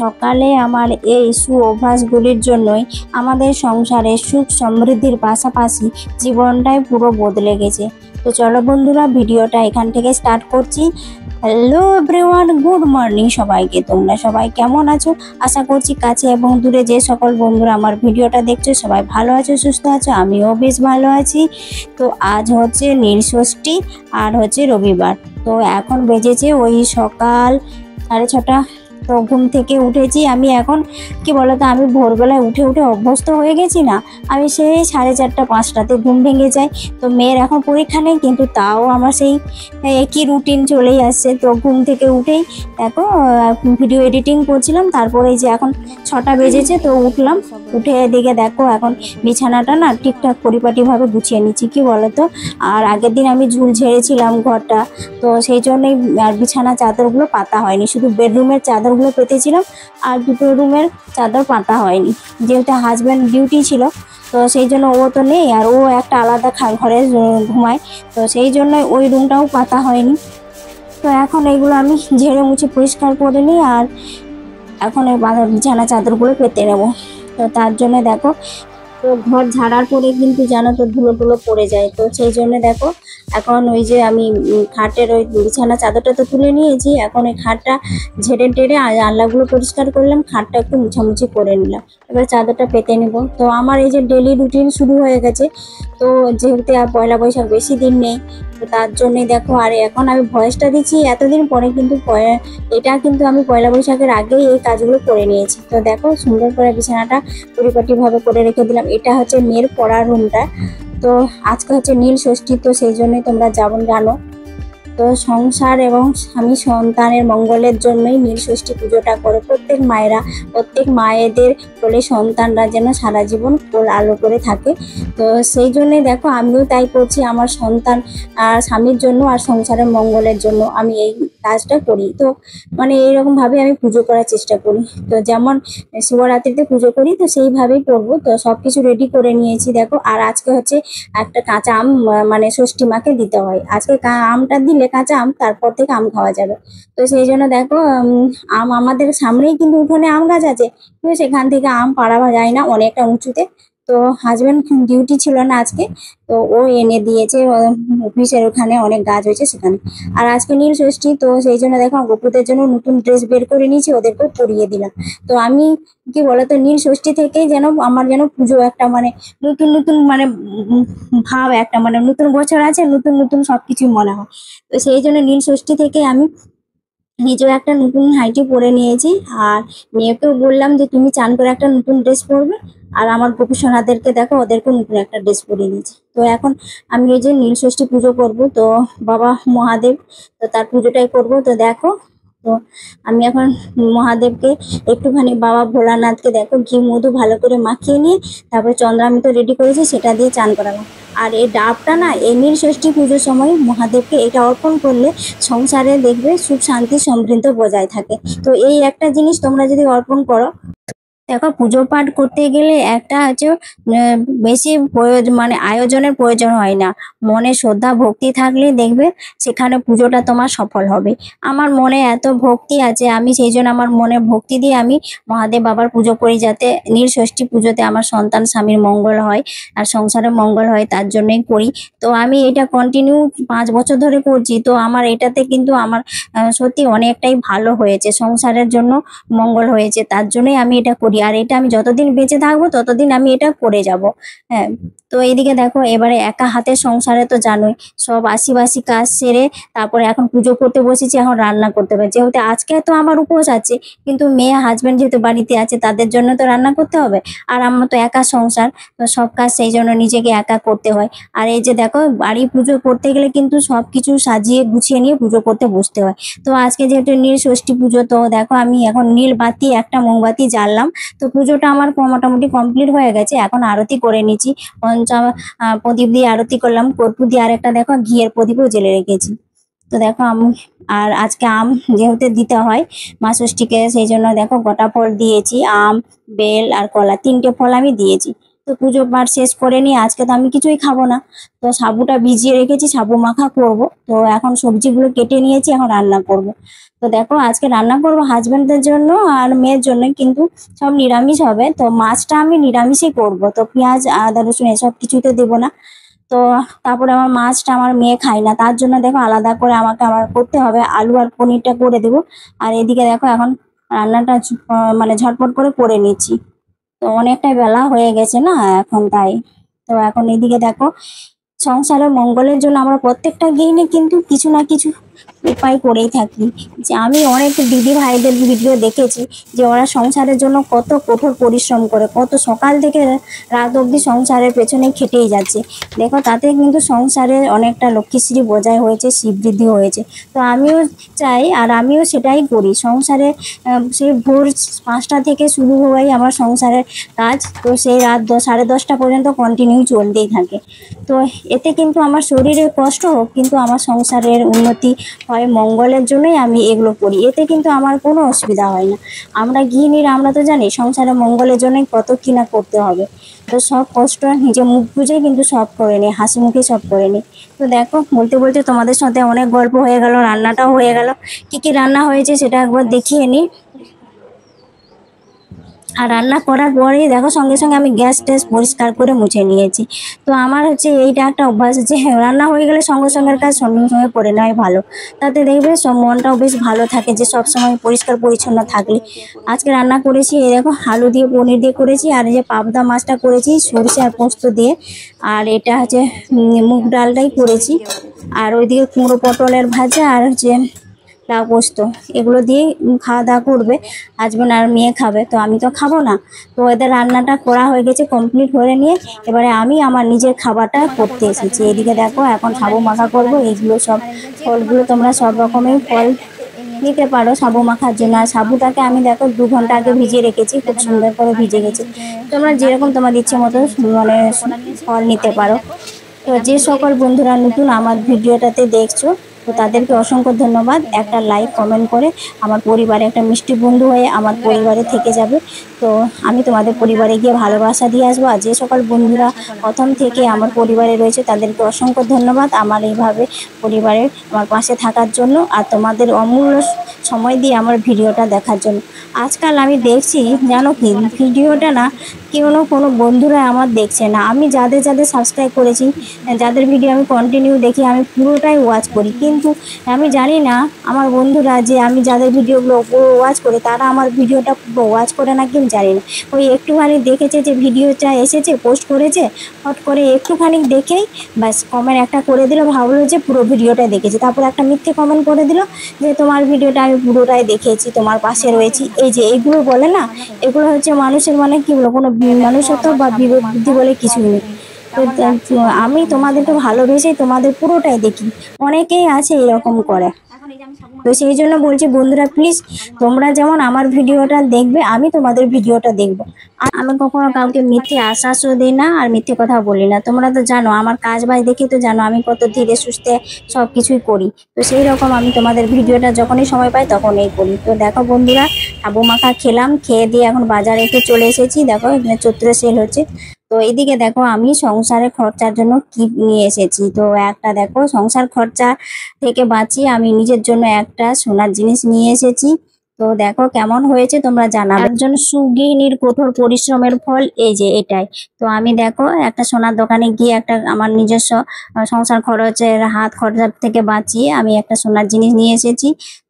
সকালে আমার এই অভ্যাসগুলির জন্যই আমাদের সংসারে সুখ সমৃদ্ধির পাশাপাশি জীবনটাই পুরো বদলে গেছে। তো চলো বন্ধুরা, ভিডিওটা এখান থেকে স্টার্ট করছি। হ্যালো এভরিওয়ান, গুড মর্নিং সবাইকে। তোমরা সবাই কেমন আছো? আশা করছি কাছে এবং দূরে যে সকল বন্ধুরা আমার ভিডিওটা দেখছো সবাই ভালো আছো, সুস্থ আছো। আমিও বেশ ভালো আছি। তো আজ হচ্ছে নীলষষ্ঠী আর হচ্ছে রবিবার। তো এখন বেজেছে ওই সকাল 6:30। তো ঘুম থেকে উঠেছি আমি। এখন কি বলতো, আমি ভোরবেলায় উঠে উঠে অভ্যস্ত হয়ে গেছি না। আমি সেই 4:30 5টাতে ঘুম ভেঙে যাই। তো মেয়ের এখন পরীক্ষা নেই, কিন্তু তাও আমার সেই একই রুটিন চলেই আসছে। তো ঘুম থেকে উঠেই দেখো ভিডিও এডিটিং করছিলাম, তারপরে যে এখন 6টা বেজেছে। তো উঠলাম, উঠে এদিকে দেখো এখন বিছানাটা না ঠিকঠাক পরিপাটিভাবে গুছিয়ে নিচ্ছি। কি বলতো, আর আগের দিন আমি ঝুল ঝেড়েছিলাম ঘরটা, তো সেই জন্যই আর বিছানা চাদরগুলো পাতা হয়নি। শুধু বেডরুমের চাদরগুলো পেতেছিলাম, আর দুটো রুমের চাদর পাতা হয়নি। যেহেতু হাজব্যান্ড ডিউটি ছিল, তো সেই জন্য ও তো নেই, আর ও একটা আলাদা ঘরে ঘুমায়, তো সেই জন্য ওই রুমটাও পাতা হয়নি। তো এখন এইগুলো আমি ঝেড়ে মুছে পরিষ্কার করে নিই, আর এখন এই বিছানা চাদরগুলো পেতে নেবো। তো তার জন্য দেখো, তো ঘর ঝাড়ার পরে কিন্তু জানো তো ধুলো পড়ে যায়। তো সেই জন্য দেখো এখন ওই যে আমি খাটের ওই বিছানা চাদরটা তো তুলে নিয়েছি। এখন ওই খাটটা ঝেড়ে টেড়ে আল্লাগুলো পরিষ্কার করলাম, খাটটা একটু মুছামুছি করে নিলাম। এবার চাদরটা পেতে নেব। তো আমার এই যে ডেলি রুটিন শুরু হয়ে গেছে। তো যেহেতু আর পয়লা বৈশাখ বেশি দিন নেই, তো তার জন্যই দেখো। আর এখন আমি ভয়েসটা দিচ্ছি এতদিন পরে, কিন্তু এটা কিন্তু আমি পয়লা বৈশাখের আগেই এই কাজগুলো করে নিয়েছি। তো দেখো সুন্দর করে বিছানাটা পরিপাটিভাবে করে রেখে দিলাম। এটা হচ্ছে মেয়ের পড়ার রুমটা। তো আজকে হচ্ছে নীলষষ্ঠী, তো সেই জন্যই তোমরা জানো। তো সংসার এবং স্বামী সন্তানের মঙ্গলের জন্যই নীলষষ্ঠী পুজোটা করে প্রত্যেক মায়েরা। প্রত্যেক মায়েদের বলে সন্তানরা যেন সারা জীবন কোল আলো করে থাকে। তো সেই জন্যই দেখো আমিও তাই করছি, আমার সন্তান আর স্বামীর জন্য আর সংসারের মঙ্গলের জন্য আমি এই কাজটা করি। তো মানে এইরকমভাবে আমি পুজো করার চেষ্টা করি। তো যেমন শিবরাত্রিতে পুজো করি, তো সেইভাবেই করবো। তো সব কিছু রেডি করে নিয়েছি দেখো। আর আজকে হচ্ছে একটা কাঁচা আম, মানে ষষ্ঠী মাকে দিতে হয়। আজকে আমটা দিলে কাঁচা আম, তারপর থেকে আম খাওয়া যাবে। তো সেই জন্য দেখো আম আমাদের সামনেই কিন্তু উঠোনে আম গাছ আছে, কিন্তু সেখান থেকে আম পাড়া যায় না, অনেকটা উঁচুতে। তো হাজব্যান্ড ডিউটি ছিল না আজকে, তো ও এনে দিয়েছে অফিসের ওখানে অনেক গাছ হয়েছে সেখানে। আর আজকে নীলষষ্ঠী, তো সেই জন্য দেখো গপুদের জন্য নতুন ড্রেস বের করে নিয়েছি, ওদেরকেও পরিয়ে দিলাম। তো আমি কি বলতো, নীলষষ্ঠী থেকেই যেন আমার যেন পুজো একটা মানে নতুন নতুন মানে ভাব, একটা মানে নতুন বছর আছে, নতুন নতুন সবকিছু মনে হয়। তো সেই জন্য নীলষষ্ঠী থেকে আমি নিজেও একটা নতুন হাইটি পরে নিয়েছি। আর মেয়েকেও বললাম যে তুমি চান করে একটা নতুন ড্রেস পরবে। আর আমার গোপুসোনাদেরকে দেখো, ওদেরকেও নতুন একটা ড্রেস পরিয়ে নিয়েছি। তো এখন আমি এই যে নীলষষ্ঠী পুজো করব, তো বাবা মহাদেব, তো তার পুজোটাই করব। তো দেখো, তো আমি এখন মহাদেবকে একটুখানি, বাবা ভোলানাথকে দেখো ঘি মধু ভালো করে মাখিয়ে নিয়ে তারপরে চন্দ্রামি তো রেডি করেছি, সেটা দিয়ে চান করালাম। আর এই ডাবটা না, এই নীলষষ্ঠী পুজোর সময় মহাদেবকে এটা অর্পণ করলে সংসারে দেখবে সুখ শান্তি সমৃদ্ধ বজায় থাকে। তো এই একটা জিনিস তোমরা যদি অর্পণ করো, দেখো পুজো পাঠ করতে গেলে একটা হচ্ছে বেশি প্রয়োজন, মানে আয়োজনের প্রয়োজন হয় না। মনে শ্রদ্ধা ভক্তি থাকলে দেখবে সেখানে পুজোটা তোমার সফল হবে। আমার মনে এত ভক্তি আছে, আমি সেই জন্য আমার মনে ভক্তি দিয়ে আমি মহাদেব বাবার পুজো করি, যাতে নীলষষ্ঠী পুজোতে আমার সন্তান স্বামীর মঙ্গল হয় আর সংসারের মঙ্গল হয়, তার জন্যই করি। তো আমি এটা কন্টিনিউ 5 বছর ধরে করছি। তো আমার এটাতে কিন্তু আমার সত্যি অনেকটাই ভালো হয়েছে, সংসারের জন্য মঙ্গল হয়েছে, তার জন্যই আমি এটা করি। আর এটা আমি যতদিন বেঁচে থাকবো ততদিন আমি এটা করে যাব। হ্যাঁ। তো এইদিকে দেখো, এবারে একা হাতের সংসারে তো জানোই, সব আশিবাসি কাজ সেরে তারপরে এখন পুজো করতে বসেছি, এখন রান্না করতে হবে। যেহেতু আজকে তো আমার উপোস আছে, কিন্তু মেয়ে হাজব্যান্ড যেহেতু বাড়িতে আছে, তাদের জন্য তো রান্না করতে হবে। আর আমার তো একা সংসার, তো সব কাজ সেই জন্য নিজেকে একা করতে হয়। আর এই যে দেখো, বাড়ি পুজো করতে গেলে কিন্তু সব কিছু সাজিয়ে গুছিয়ে নিয়ে পুজো করতে বসতে হয়। তো আজকে যেহেতু নীলষষ্ঠী পুজো, তো দেখো আমি এখন নীল বাতি, একটা মোমবাতি জ্বাললাম। তো পুজোটা আমার মোটামুটি কমপ্লিট হয়ে গেছে। এখন আরতি করে নিচ্ছি, প্রদীপ দিয়ে আরতি করলাম, কর্পূর দিয়ে, আর একটা দেখো ঘিয়ের প্রদীপও জ্বেলে রেখেছি। তো দেখো আর আজকে আম যেহেতু দিতে হয় মা ষষ্ঠীকে, সেই জন্য দেখো গোটা ফল দিয়েছি, আম, বেল আর কলা, 3টে ফল আমি দিয়েছি। তো পুজো পাঠ শেষ করে নিয়ে আজকে তো আমি কিছুই খাবো না। তো সাবুটা ভিজিয়ে রেখেছি, সাবু মাখা করব। তো এখন সবজিগুলো কেটে নিয়েছি, এখন রান্না করব। তো দেখো আজকে রান্না করব হাজবেন্ডদের জন্য আর মেয়ের জন্য, কিন্তু সব নিরামিষ হবে। তো মাছটা আমি নিরামিষই করব, তো পেঁয়াজ আদা রসুন এসব কিছুতে দেবো না। তো তারপরে আমার মাছটা আমার মেয়ে খায় না, তার জন্য দেখো আলাদা করে আমাকে আবার করতে হবে। আলু আর পনিরটা করে দেবো। আর এদিকে দেখো এখন রান্নাটা মানে ঝটপট করে নিচ্ছি। তো অনেকটাই বেলা হয়ে গেছে না এখন, তাই। তো এখন এদিকে দেখো সংসারের মঙ্গলের জন্য আমরা প্রত্যেকটা গৃহিণী কিন্তু কিছু না কিছু উপায় করেই থাকি। যে আমি অনেক দিদি ভাইদের ভিডিও দেখেছি যে ওরা সংসারের জন্য কত কঠোর পরিশ্রম করে, কত সকাল থেকে রাত অবধি সংসারের পেছনে খেটেই যাচ্ছে। দেখো তাতে কিন্তু সংসারে অনেকটা লক্ষ্মীশ্রী বজায় হয়েছে, শ্রীবৃদ্ধি হয়েছে। তো আমিও চাই আর আমিও সেটাই করি সংসারে। সেই ভোর 5টা থেকে শুরু হওয়াই আমার সংসারের কাজ, তো সেই রাত 10 সাড়ে 10টা পর্যন্ত কন্টিনিউ চলতেই থাকে। তো এতে কিন্তু আমার শরীরের কষ্ট হোক, কিন্তু আমার সংসারের উন্নতি হয়, মঙ্গলের জন্যই আমি এগুলো করি। এতে কিন্তু আমার কোনো অসুবিধা হয় না। আমরা গৃহিণীরা আমরা তো জানি সংসারের মঙ্গলের জন্যই কত কি না করতে হবে। তো সব কষ্ট নিজে মুখ বুঝেই কিন্তু সব করে নিই, হাসি মুখে সব করে নিই। তো দেখো বলতে বলতে তোমাদের সাথে অনেক গল্প হয়ে গেল, রান্নাটাও হয়ে গেল। কি কি রান্না হয়েছে সেটা একবার দেখিয়ে নিই। আর রান্না করার পরেই দেখো সঙ্গে সঙ্গে আমি গ্যাস ট্যাস পরিষ্কার করে মুছে নিয়েছি। তো আমার হচ্ছে এইটা একটা অভ্যাস যে রান্না হয়ে গেলে সঙ্গে সঙ্গের কাজ সঙ্গে সঙ্গে করে নেওয়াই ভালো। তাতে দেখবে সব মনটাও বেশ ভালো থাকে যে সব সময় পরিষ্কার পরিচ্ছন্ন থাকলে। আজকে রান্না করেছি এই দেখো আলু দিয়ে পনির দিয়ে করেছি, আর এই যে পাবদা মাছটা করেছি সরষে আর পোস্ত দিয়ে, আর এটা হচ্ছে মুগ ডালটাই করেছি। আর ওইদিকে কুমড়ো পটলের ভাজা আর হচ্ছে লাউ পোস্ত, এগুলো দিয়ে খাওয়া দাওয়া করবে হাজবেন্ড আর মেয়ে খাবে। তো আমি তো খাবো না। তো এদের রান্নাটা করা হয়ে গেছে, কমপ্লিট হয়ে নিয়ে এবারে আমি আমার নিজের খাবারটা করতে এসেছি। এদিকে দেখো এখন সাবু মাখা করবো। এইগুলো সব ফলগুলো তোমরা সব রকমের ফল নিতে পারো সাবু মাখার জন্য। আর সাবুটাকে আমি দেখো 2 ঘন্টা আগে ভিজিয়ে রেখেছি, খুব সুন্দর করে ভিজে গেছে। তোমরা যেরকম তোমার ইচ্ছে মতো মানে ফল নিতে পারো। তো যে সকল বন্ধুরা নতুন আমার ভিডিওটাতে দেখছো, তো তাদেরকে অসংখ্য ধন্যবাদ। একটা লাইক কমেন্ট করে আমার পরিবারে একটা মিষ্টি বন্ধু হয়ে আমার পরিবারে থেকে যাবে। তো আমি তোমাদের পরিবারে গিয়ে ভালোবাসা দিয়ে আসবো। আর যে সকল বন্ধুরা প্রথম থেকে আমার পরিবারে রয়েছে তাদেরকে অসংখ্য ধন্যবাদ আমার এইভাবে পরিবারের আমার পাশে থাকার জন্য, আর তোমাদের অমূল্য সময় দিয়ে আমার ভিডিওটা দেখার জন্য। আজকাল আমি দেখছি জানো কি, ভিডিওটা না কোনো বন্ধুরা আমার দেখছে না। আমি যাদের যাদের সাবস্ক্রাইব করেছি, যাদের ভিডিও আমি কন্টিনিউ দেখি, আমি পুরোটাই ওয়াচ করি, কিন্তু আমি জানি না আমার বন্ধুরা যে আমি যাদের ভিডিওগুলো পুরো ওয়াচ করি তারা আমার ভিডিওটা পুরো ওয়াচ করে না কি জানি না। ওই একটুখানি দেখেছে যে ভিডিওটা এসেছে পোস্ট করেছে, হট করে একটুখানি দেখেই ব্যাস কমেন্ট একটা করে দিল, ভাবলো যে পুরো ভিডিওটা দেখেছি। তারপর একটা মিথ্যে কমেন্ট করে দিল যে তোমার ভিডিওটা আমি পুরোটাই দেখেছি, তোমার পাশে রয়েছি। এই যে এগুলো বলে না, এগুলো হচ্ছে মানুষের মানে কি বলো, কোনো মানুষত্ব বা বিবেক বুদ্ধি বলে কিছুই নেই। তো আমি তোমাদেরকে ভালোবেসে তোমাদের পুরোটাই দেখি, অনেকেই আছে এরকম করে। তো সেই জন্য বলছি বন্ধুরা প্লিজ তোমরা যেমন আমার ভিডিওটা দেখবে, আমি তোমাদের ভিডিওটা দেখবো। আর আমি কখনো কাউকে মিথ্যে আশ্বাসও দিই না আর মিথ্যে কথা বলি না। তোমরা তো জানো আমার কাজ বাজ দেখে তো জানো আমি কত ধীরে সুস্থে সব কিছুই করি। তো সেই রকম আমি তোমাদের ভিডিওটা যখনই সময় পাই তখনই করি। তো দেখো বন্ধুরা সাবু মাখা খেলাম, খেয়ে দিয়ে এখন বাজারে একটু চলে এসেছি। দেখো এখানে চৈত্র সেল হচ্ছে। তো এইদিকে দেখো আমি সংসারে খরচার জন্য কি নিয়ে এসেছি। তো একটা দেখো সংসার খরচা থেকে বাঁচিয়ে আমি নিজের জন্য একটা সোনার জিনিস নিয়ে এসেছি। তো দেখো কেমন হয়েছে তোমরা জানাবে। একজন সুগৃহিণীর কঠোর পরিশ্রমের ফল এই যে এটাই। তো আমি দেখো একটা সোনার দোকানে গিয়ে একটা আমার নিজস্ব সংসার খরচের হাত খরচা থেকে বাঁচিয়ে আমি একটা সোনার জিনিস নিয়ে এসেছি।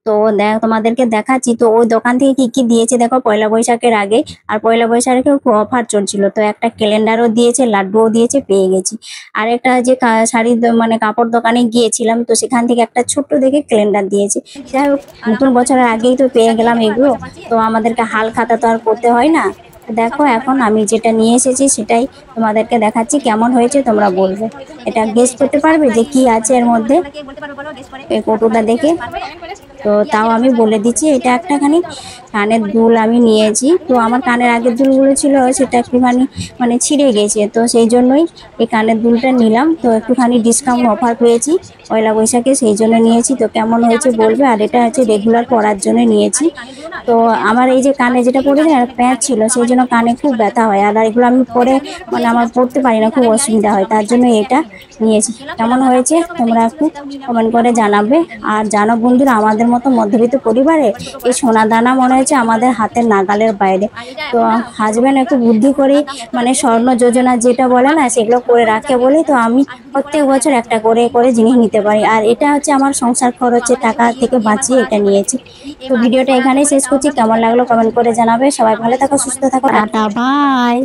তো তোমাদেরকে দেখাচ্ছি। তো ওই দোকান থেকে কি কি দিয়েছে দেখো, পয়লা বৈশাখের আগে আর পয়লা বৈশাখেও অফার চলছিল। তো একটা ক্যালেন্ডারও দিয়েছে, লাড্ডুও দিয়েছে, পেয়ে গেছি। আর একটা যে শাড়ির মানে কাপড় দোকানে গিয়েছিলাম, তো সেখান থেকে একটা ছোট্ট দেখে ক্যালেন্ডার দিয়েছে। যাই হোক নতুন বছরের আগেই তো পেয়ে গেলাম এগুলো, তো আমাদেরকে হাল খাতা তো আর করতে হয় না। দেখো এখন আমি যেটা নিয়ে এসেছি সেটাই তোমাদেরকে দেখাচ্ছি, কেমন হয়েছে তোমরা বলবে। এটা গেস করতে পারবে যে কি আছে এর মধ্যে এই কৌটোটা দেখে? তো তাও আমি বলে দিচ্ছি, এটা একটাখানি কানের দুল আমি নিয়েছি। তো আমার কানের আগের দুলগুলো ছিল সেটা একটুখানি মানে ছিঁড়ে গেছে, তো সেই জন্যই এই কানের দুলটা নিলাম। তো একটুখানি ডিসকাউন্ট অফার পেয়েছি পয়লা বৈশাখে, সেই জন্য নিয়েছি। তো কেমন হয়েছে বলবে। আর এটা হচ্ছে রেগুলার পরার জন্য নিয়েছি। তো আমার এই যে কানে যেটা পড়েছে আর প্যাঁচ ছিল, সেই জন্য জন্য কানে খুব ব্যথা হয়, আর এগুলো আমি পরে মানে আমার পড়তে পারি না, খুব অসুবিধা হয়, তার জন্য এটা নিয়েছি। কেমন হয়েছে তোমরা একটু কমেন্ট করে জানাবে। আর জানো বন্ধুরা, আমাদের মতো মধ্যবিত্ত পরিবারে এই সোনা দানা মনে হচ্ছে আমাদের হাতের নাগালের বাইরে। তো হাজব্যান্ড একটু বুদ্ধি করে মানে স্বর্ণ যোজনা যেটা বলে না, সেগুলো করে রাখে বলে তো আমি প্রত্যেক বছর একটা করে করে জিনিস নিতে পারি। আর এটা হচ্ছে আমার সংসার খরচের টাকা থেকে বাঁচিয়ে এটা নিয়েছি। তো ভিডিওটা এখানেই শেষ করছি। কেমন লাগলো কমেন্ট করে জানাবে। সবাই ভালো থাকো, সুস্থ থাকো, টাটা, বাই।